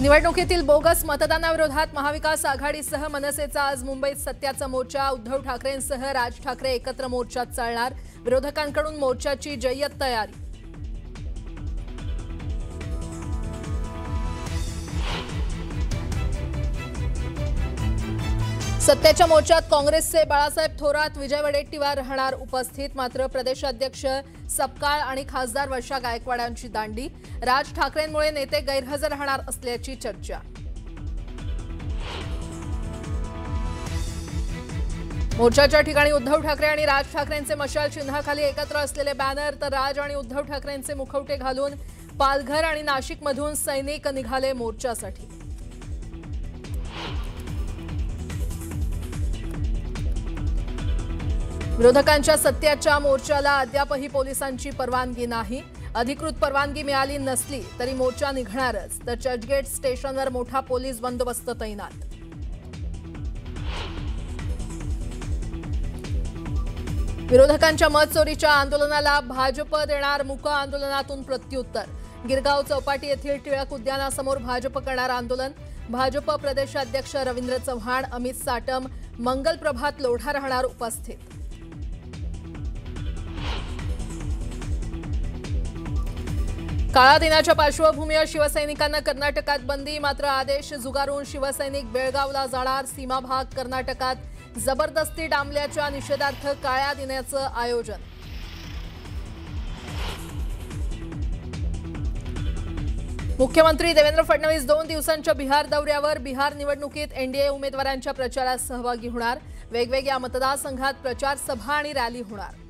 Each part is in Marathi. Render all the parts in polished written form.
निवडणुकीतील बोगस मतदानाविरोधात महाविकास आघाडीसह मनसेचा आज मुंबईत सत्याचा मोर्चा। उद्धव ठाकरेंसह राज ठाकरे एकत्र मोर्चात चालणार। विरोधकांकडून मोर्चाची जय्यत तयारी। सत्याच्या मोर्चात काँग्रेसचे बाळासाहेब थोरात, विजय वडेट्टीवार राहणार उपस्थित। मात्र प्रदेशाध्यक्ष सपकाळ आणि खासदार वर्षा गायकवाड यांची दांडी। राज ठाकरेंमुळे नेते गैरहजर राहणार असल्याची चर्चा। मोर्चाच्या ठिकाणी उद्धव ठाकरे आणि राज ठाकरेंचे मशाल चिन्हाखाली एकत्र असलेले बॅनर, तर राज आणि उद्धव ठाकरेंचे मुखवटे घालून पालघर आणि नाशिकमधून सैनिक निघाले मोर्चासाठी। विरोधकांच्या सत्याच्या मोर्चाला अद्यापही पोलिसांची परवानगी नाही। अधिकृत परवानगी मिळाली नसली तरी मोर्चा निघणारच, तर चर्चगेट स्टेशनवर मोठा पोलीस बंदोबस्त तैनात। विरोधकांच्या मत चोरीच्या आंदोलनाला भाजप देणार मूक आंदोलनातून प्रत्युत्तर। गिरगाव चौपाटी येथील टिळक उद्यानासमोर भाजप करणार आंदोलन। भाजप प्रदेशाध्यक्ष रवींद्र चव्हाण, अमित साटम, मंगल प्रभात लोढा राहणार उपस्थित। काळा दिनाच्या पार्श्वभूमीवर शिवसैनिकांना कर्नाटकात बंदी, मात्र आदेश झुगारून शिवसैनिक बेळगावला जाणार। सीमा भाग कर्नाटकात जबरदस्ती डांबल्याच्या निषेधार्थ काळ्या दिनाचं आयोजन। मुख्यमंत्री देवेंद्र फडणवीस 2 दिवसांच्या बिहार दौऱ्यावर। बिहार निवडणुकीत एनडीए उमेदवारांच्या प्रचारात सहभागी होणार। वेगवेगळ्या मतदारसंघात प्रचार सभा आणि रॅली होणार।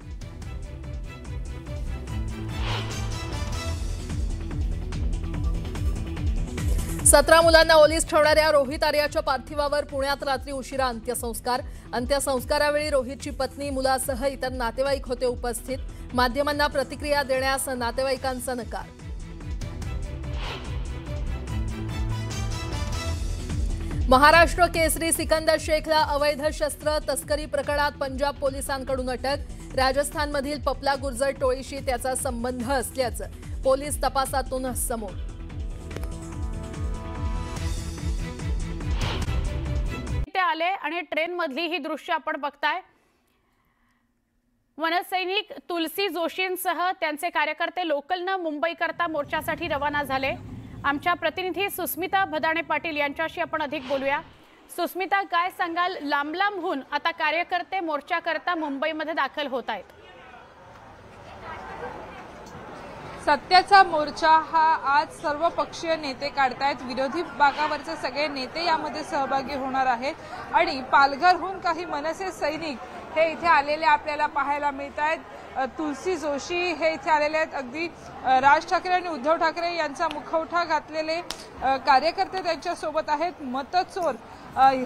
सतरा मुलांना ओलीस ठेवणाऱ्या रोहित आर्याच्या पार्थिवावर पुण्यात रात्री उशिरा अंत्यसंस्कार। अंत्यसंस्कारावेळी रोहितची पत्नी, मुलासह इतर नातेवाईक होते उपस्थित। माध्यमांना प्रतिक्रिया देण्यास नातेवाईकांचा नकार। महाराष्ट्र केसरी सिकंदर शेखला अवैध शस्त्र तस्करी प्रकरणात पंजाब पोलिसांकडून अटक। राजस्थानमधील पपला गुर्जर टोळीशी त्याचा संबंध असल्याचं पोलीस तपासातून समोर। आले आणि ट्रेन मधली ही दृश्य आपण बघताय। वनसैनिक तुलसी जोशींसह त्यांचे कार्यकर्ते लोकलने मुंबई करता मोर्चासाठी रवाना झाले। आमच्या प्रतिनिधी सुस्मिता भदाणे पाटील यांच्याशी आपण अधिक बोलूया। सुस्मिता, काय सांगाल, लांब लांबहून आता कार्यकर्ते मोर्चा करता मुंबईमध्ये दाखल होत आहेत? सत्याचा मोर्चा हा आज सर्व पक्षीय नेते काढतायत। विरोधी बाकावरचे सगळे नेते यामध्ये सहभागी होणार आहेत आणि पालघरहून काही मनसे सैनिक हे इथे आलेले आपल्याला पाहायला मिळत आहेत। तुलसी जोशी हे इथे आलेले आहेत। अगदी राज ठाकरे आणि उद्धव ठाकरे यांचा मुखवटा घातलेले कार्यकर्ते त्यांच्या सोबत आहेत। मतचोर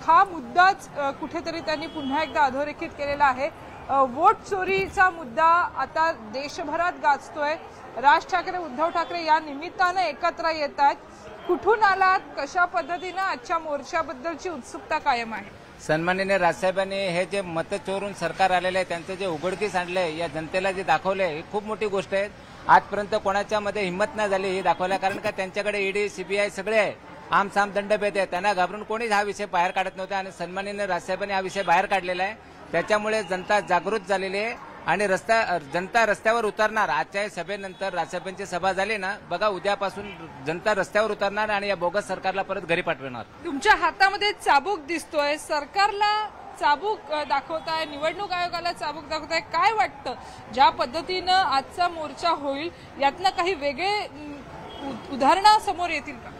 हा मुद्दाच कुठेतरी त्यांनी पुन्हा एकदा अधोरेखित केलेला आहे। वोट चोरीचा मुद्दा आता देशभरात गाजतोय। राज ठाकरे, उद्धव ठाकरे या निमित्ताने एकत्र येत आहेत। कुठून आलात, कशा पद्धतीने आजच्या मोर्चाबद्दलची उत्सुकता कायम आहे? सन्माननीय राजसाहेबांनी हे जे मत चोरून सरकार आलेले आहे त्यांचं जे उघडकीस आणलंय, या जनतेला जे दाखवलंय, ही खूप मोठी गोष्ट आहे। आजपर्यंत कोणाच्या मध्ये हिंमत नाही झाली हे दाखवल्या, कारण का त्यांच्याकडे ईडी, सीबीआय सगळे आहे, आमसाम दंडभेद आहे। त्यांना घाबरून कोणीच हा विषय बाहेर काढत नव्हता आणि सन्माननीय राजसाहेबांनी हा विषय बाहेर काढलेला आहे। त्याच्यामुळे जनता जागृत झालेली आहे आणि जनता रस्त्यावर उतरणार। आजच्या सभेनंतर राजसाहेबांची सभा झाली ना, बघा उद्यापासून जनता रस्त्यावर उतरणार आणि या बोगस सरकारला परत घरी पाठवणार। तुमच्या हातामध्ये चाबूक दिसतोय, सरकारला चाबूक दाखवताय, निवडणूक आयोगाला चाबूक दाखवताय। काय वाटतं, ज्या पद्धतीनं आजचा मोर्चा होईल यातनं काही वेगळे उदाहरणं समोर येतील का?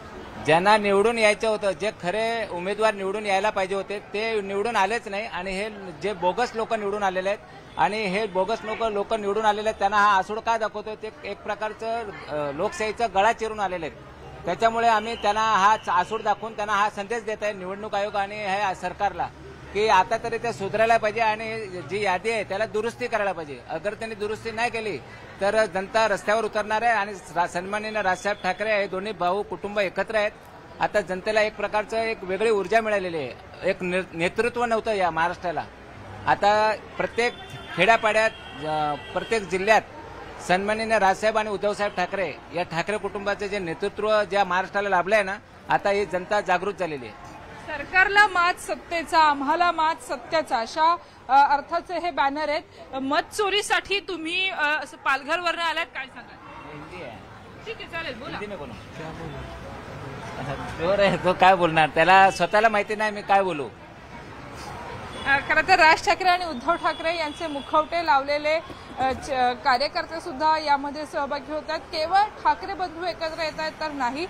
ज्यांना निवडून यायचं होतं, जे खरे उमेदवार निवडून यायला पाहिजे होते ते निवडून आलेच नाही आणि हे जे बोगस लोक निवडून आलेले आहेत आणि हे बोगस लोक निवडून आलेले आहेत त्यांना हा आसूड का दाखवतोय? ते एक प्रकारचं लोकशाहीचा गळा चिरून आलेले आहेत। त्याच्यामुळे आम्ही त्यांना हा आसूड दाखवून त्यांना हा संदेश देत आहे निवडणूक आयोग आणि हे सरकारला, की आता तरी ते सुधारायला पाहिजे आणि जी यादी आहे त्याला दुरुस्ती करायला पाहिजे। अगर त्यांनी दुरुस्ती नाही केली तर जनता रस्त्यावर उतरणार आहे आणि सन्माननीय राजसाहेब ठाकरे हे दोन्ही भाऊ कुटुंब एकत्र आहेत। आता जनतेला एक प्रकारचं एक वेगळी ऊर्जा मिळालेली आहे। एक नेतृत्व नव्हतं या महाराष्ट्राला, आता प्रत्येक खेड्यापाड्यात, प्रत्येक जिल्ह्यात सन्माननीय राजसाहेब आणि उद्धवसाहेब ठाकरे या ठाकरे कुटुंबाचे जे नेतृत्व ज्या महाराष्ट्राला लाभलंय ना, आता ही जनता जागृत झालेली आहे. सरकारला मात सत्तेचा, आम्हाला मात सत्याचा, अशा अर्थाचे हे बॅनर आहेत. मत चोरीसाठी तुम्ही पालघरवरून आलात, काय सांगाल? हिंदी आहे. ठीक आहे, चालेल, बोला. हिंदी में बोलो. चोर आहे तो, काय बोलणार? त्याला स्वतःला माहिती नाही मी काय बोलू. खरं तर राज ठाकरे आणि उद्धव ठाकरे यांचे मुखवटे लावलेले कार्यकर्ते सुद्धा यामध्ये सहभागी होतात. केवळ ठाकरे बंधू एकत्र येत आहेत तर नाही,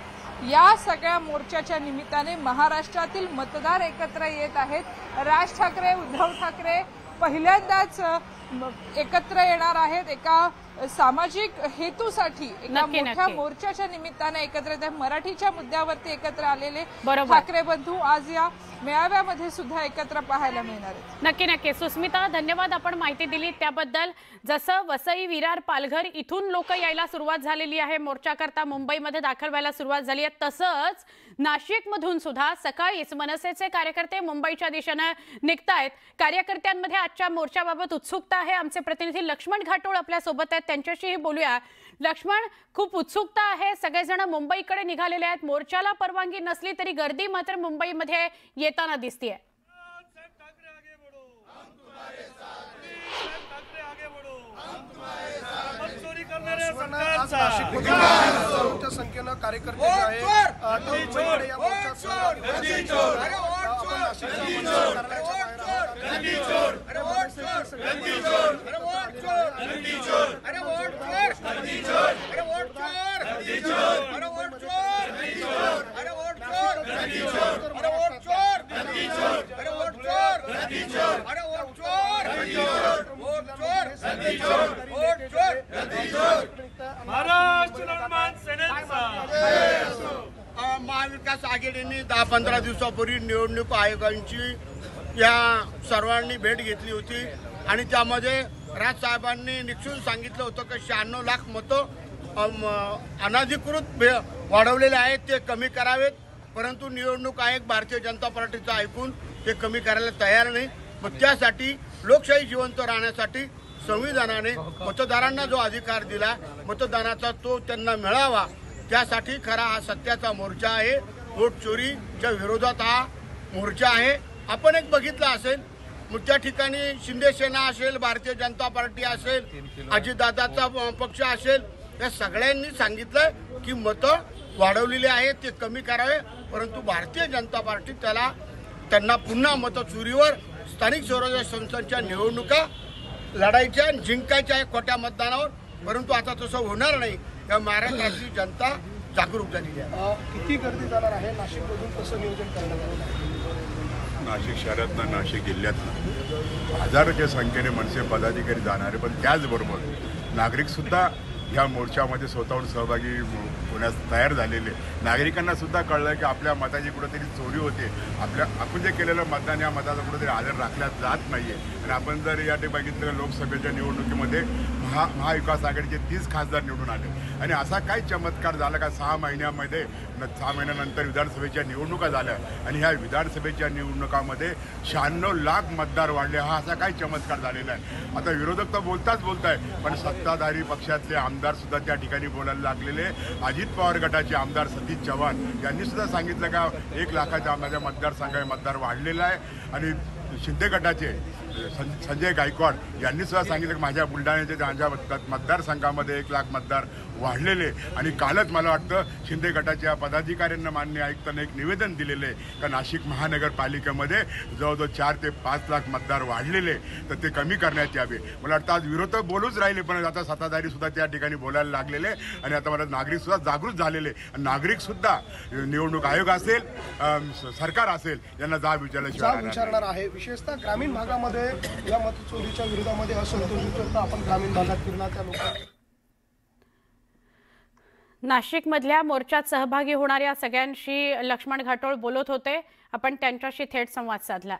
या सगळ्या मोर्चाच्या निमित्ताने महाराष्ट्रातील मतदार एकत्र येत आहेत. राज ठाकरे, उद्धव ठाकरे पहिल्यांदाच एकत्र येणार आहेत एका सामाजिक हेतूसाठी, एका मोठ्या मोर्चाच्या निमित्ताने एकत्र येत आहेत. मराठीच्या मुद्द्यावरती एकत्र आलेले ठाकरे बंधू आज या मेळाव्यामध्ये सुद्धा एकत्र पाहायला मिळणार आहेत. नक्की नक्की. सुस्मिता, धन्यवाद, आपण माहिती दिली त्याबद्दल. जसं वसई, विरार, पालघर इथून लोक यायला सुरुवात झालेली आहे, मोर्चा करता मुंबईमध्ये दाखल व्हायला सुरुवात झाली आहे, तसंच नाशिकमधून सुद्धा सकाळीच मनसेचे कार्यकर्ते मुंबईच्या दिशेने निघतायत. कार्यकर्त्यांमध्ये आजच्या मोर्चाबाबत उत्सुकता आहे. आमचे प्रतिनिधी लक्ष्मण घाटोळ आपल्या सोबत आहेत, त्यांच्याशीही बोलूया. लक्ष्मण, खूप उत्सुकता आहे, सगळेजण मुंबईकडे निघालेले आहेत. मोर्चाला परवानगी नसली तरी गर्दी मात्र मुंबईमध्ये येताना दिसतीये. मोठ्या संख्येनं कार्यकर्ते महाविकास आघाडीने 10-15 दिवसापूर्वी निवडणूक आयोगाची या सर्वांनी भेट घेतली होती आणि त्यामध्ये राजसाहेबांनी निक्षून सांगितलं होतं की 96 लाख मतं अनधिकृत वाढवलेले आहेत, ते कमी करावेत. परंतु निवडणूक आयोग भारतीय जनता पार्टीचं ऐकून ते कमी करायला तयार नाही. मग त्यासाठी लोकशाही जिवंत राहण्यासाठी संविधानाने मतदारांना जो अधिकार दिला, मतदानाचा तो त्यांना मिळावा, त्यासाठी खरा हा सत्याचा मोर्चा आहे. वोट चोरीच्या विरोधात हा मोर्चा आहे. आपण एक बघितलं असेल, त्या ठिकाणी शिंदे सेना असेल, भारतीय जनता पार्टी असेल, अजितदादाचा पक्ष असेल, या सगळ्यांनी सांगितलं की मतं वाढवलेली आहेत, ते कमी करावे. परंतु भारतीय जनता पार्टी त्यांना पुन्हा मतं चोरीवर स्थानिक स्वराज्य संस्थांच्या निवडणुका लढायच्या, जिंकायच्या आहे खोट्या मतदानावर. परंतु आता तसं होणार नाही. या महाराष्ट्राची जनता जागरूक झालेली आहे. किती गर्दी जाणार आहे नाशिकमधून, कसं नियोजन करण्यात आलं? नाशिक शहरातनं, नाशिक जिल्ह्यातनं हजारोच्या संख्येने मनसे पदाधिकारी जाणारे, पण त्याचबरोबर नागरिकसुद्धा ह्या मोर्चामध्ये स्वतःहून सहभागी होण्यास तयार झालेले. नागरिकांना सुद्धा कळलं की आपल्या मताची कुठेतरी चोरी होते, आपण जे केलेलं मतदान या मताचा कुठेतरी आदर राखला जात नाहीये. आणि आपण जर या ठिकाणी बघितलं, लोकसभेच्या निवडणुकीमध्ये महाविकास आघाडीचे 30 खासदार निवडून आले आणि असा काय चमत्कार झाला का 6 महिन्यानंतर विधानसभेच्या निवडणुका झाल्या आणि ह्या विधानसभेच्या निवडणुकामध्ये 96 लाख मतदार वाढले. हा असा काय चमत्कार झालेला आहे. आता विरोधक तर बोलताय, पण सत्ताधारी पक्षातले आमदार सुद्धा त्या ठिकाणी बोलायला लागलेले. अजित पवार गटाचे आमदार सतीश चव्हाण यांनी सुद्धा सांगितलं का 1 लाखाच्या माझ्या मतदारसंघात मतदार वाढलेला आहे. आणि शिंदे गटाचे संजय गायकवाड यांनी सुद्धा सांगितलं की माझ्या बुलढाण्याच्या मतदारसंघामध्ये 1 लाख मतदार वाढलेले. आणि कालच मला वाटतं शिंदे गटाच्या पदाधिकाऱ्यांना माननीय आयुक्तांना एक निवेदन दिलेलं आहे का नाशिक महानगरपालिकेमध्ये जवळजवळ 4 ते 5 लाख मतदार वाढलेले, तर ते कमी करण्यात यावे. मला वाटतं आज विरोधक बोलूच राहिले, पण आता सत्ताधारी सुद्धा त्या ठिकाणी बोलायला लागलेले. आणि आता मला नागरिक सुद्धा जागृत झालेले. नागरिक सुद्धा निवडणूक आयोग असेल, सरकार असेल, यांना जाब विचारणार आहे. विशेषतः ग्रामीण भागामध्ये या मतचोरीच्या विरोधामध्ये असंतोष आपण ग्रामीण भागात फिरणार त्या लोकांना. नाशिकमधल्या मोर्चात सहभागी होणाऱ्या सगळ्यांशी लक्ष्मण घाटोळ बोलत होते. आपण त्यांच्याशी थेट संवाद साधला.